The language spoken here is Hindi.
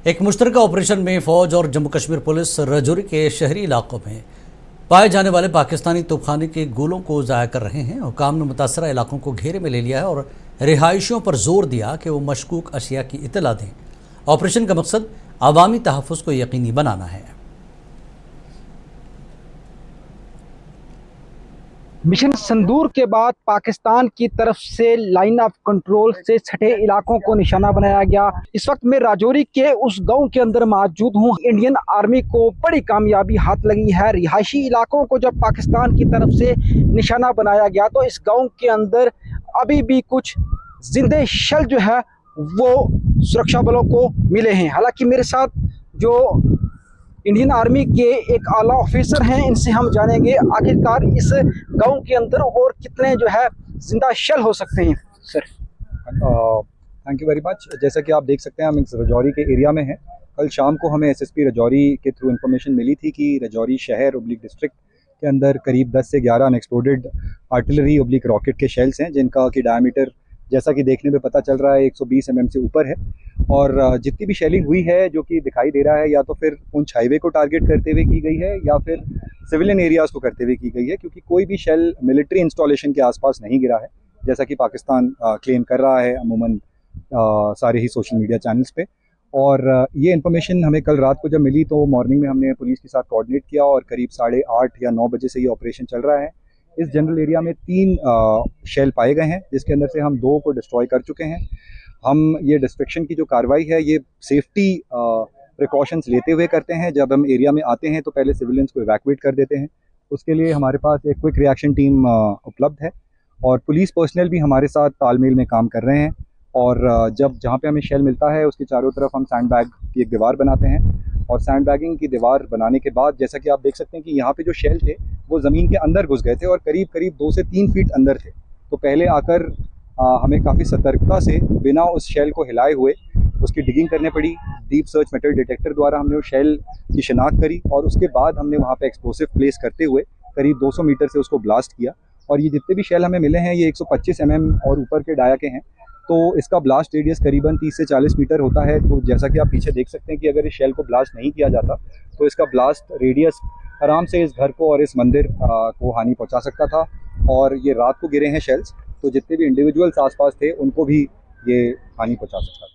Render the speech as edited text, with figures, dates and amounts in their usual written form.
एक मुश्तरका ऑपरेशन में फौज और जम्मू कश्मीर पुलिस रजौरी के शहरी इलाकों में पाए जाने वाले पाकिस्तानी तोपखाने के गोलों को ज़ाया कर रहे हैं। हुकाम ने मुतासरा इलाकों को घेरे में ले लिया है और रिहायशियों पर जोर दिया कि वो मशकूक अशिया की इत्तला दें। ऑपरेशन का मकसद अवामी तहफ़्फ़ुज़ को यकीनी बनाना है। मिशन संदूर के बाद पाकिस्तान की तरफ से लाइन ऑफ कंट्रोल से छठे इलाकों को निशाना बनाया गया। इस वक्त मैं राजौरी के उस गांव के अंदर मौजूद हूं। इंडियन आर्मी को बड़ी कामयाबी हाथ लगी है। रिहायशी इलाकों को जब पाकिस्तान की तरफ से निशाना बनाया गया तो इस गांव के अंदर अभी भी कुछ जिंदे शल जो है वो सुरक्षा बलों को मिले हैं। हालांकि मेरे साथ जो इंडियन आर्मी के एक आला ऑफिसर हैं, इनसे हम जानेंगे आखिरकार इस गांव के अंदर और कितने जो है जिंदा शल हो सकते हैं। Sir thank you very much. जैसा कि आप देख सकते हैं हम इस रजौरी के एरिया में हैं। कल शाम को हमें एसएसपी रजौरी के थ्रू इन्फॉर्मेशन मिली थी कि रजौरी शहर ओब्लिक डिस्ट्रिक्ट के अंदर करीब 10 से 11 अनएक्सप्लोडेड आर्टिलरी ओब्लिक रॉकेट के शेल्स हैं, जिनका की डायमीटर जैसा कि देखने में पता चल रहा है 120 mm से ऊपर है। और जितनी भी शेलिंग हुई है जो कि दिखाई दे रहा है या तो फिर पुंछ हाईवे को टारगेट करते हुए की गई है या फिर सिविलियन एरियाज़ को करते हुए की गई है, क्योंकि कोई भी शेल मिलिट्री इंस्टॉलेशन के आसपास नहीं गिरा है, जैसा कि पाकिस्तान क्लेम कर रहा है अमूमन सारे ही सोशल मीडिया चैनल्स पे। और ये इन्फॉर्मेशन हमें कल रात को जब मिली तो मॉर्निंग में हमने पुलिस के साथ कोऑर्डिनेट किया और करीब 8:30 या 9 बजे से ये ऑपरेशन चल रहा है। इस जनरल एरिया में 3 शेल पाए गए हैं, जिसके अंदर से हम 2 को डिस्ट्रॉय कर चुके हैं। हम ये डिस्ट्रक्शन की जो कार्रवाई है ये सेफ्टी प्रिकॉशंस लेते हुए करते हैं। जब हम एरिया में आते हैं तो पहले सिविलियंस को इवैक्यूएट कर देते हैं। उसके लिए हमारे पास एक क्विक रिएक्शन टीम उपलब्ध है और पुलिस पर्सनल भी हमारे साथ तालमेल में काम कर रहे हैं। और जब जहाँ पे हमें शेल मिलता है उसके चारों तरफ हम सैंड बैग की एक दीवार बनाते हैं और सैंड बैगिंग की दीवार बनाने के बाद जैसा कि आप देख सकते हैं कि यहाँ पे जो शेल थे वो ज़मीन के अंदर घुस गए थे और करीब 2 से 3 फीट अंदर थे। तो पहले आकर हमें काफ़ी सतर्कता से बिना उस शेल को हिलाए हुए उसकी डिगिंग करने पड़ी। डीप सर्च मेटल डिटेक्टर द्वारा हमने उस शेल की शिनाख्त करी और उसके बाद हमने वहाँ पे एक्सप्लोसिव प्लेस करते हुए करीब 200 मीटर से उसको ब्लास्ट किया। और ये जितने भी शेल हमें मिले हैं ये 125 mm और ऊपर के डाया के हैं, तो इसका ब्लास्ट रेडियस करीबन 30 से 40 मीटर होता है। तो जैसा कि आप पीछे देख सकते हैं कि अगर इस शेल को ब्लास्ट नहीं किया जाता तो इसका ब्लास्ट रेडियस आराम से इस घर को और इस मंदिर को हानि पहुंचा सकता था। और ये रात को गिरे हैं शेल्स, तो जितने भी इंडिविजुअल्स आसपास थे उनको भी ये हानि पहुंचा सकता था।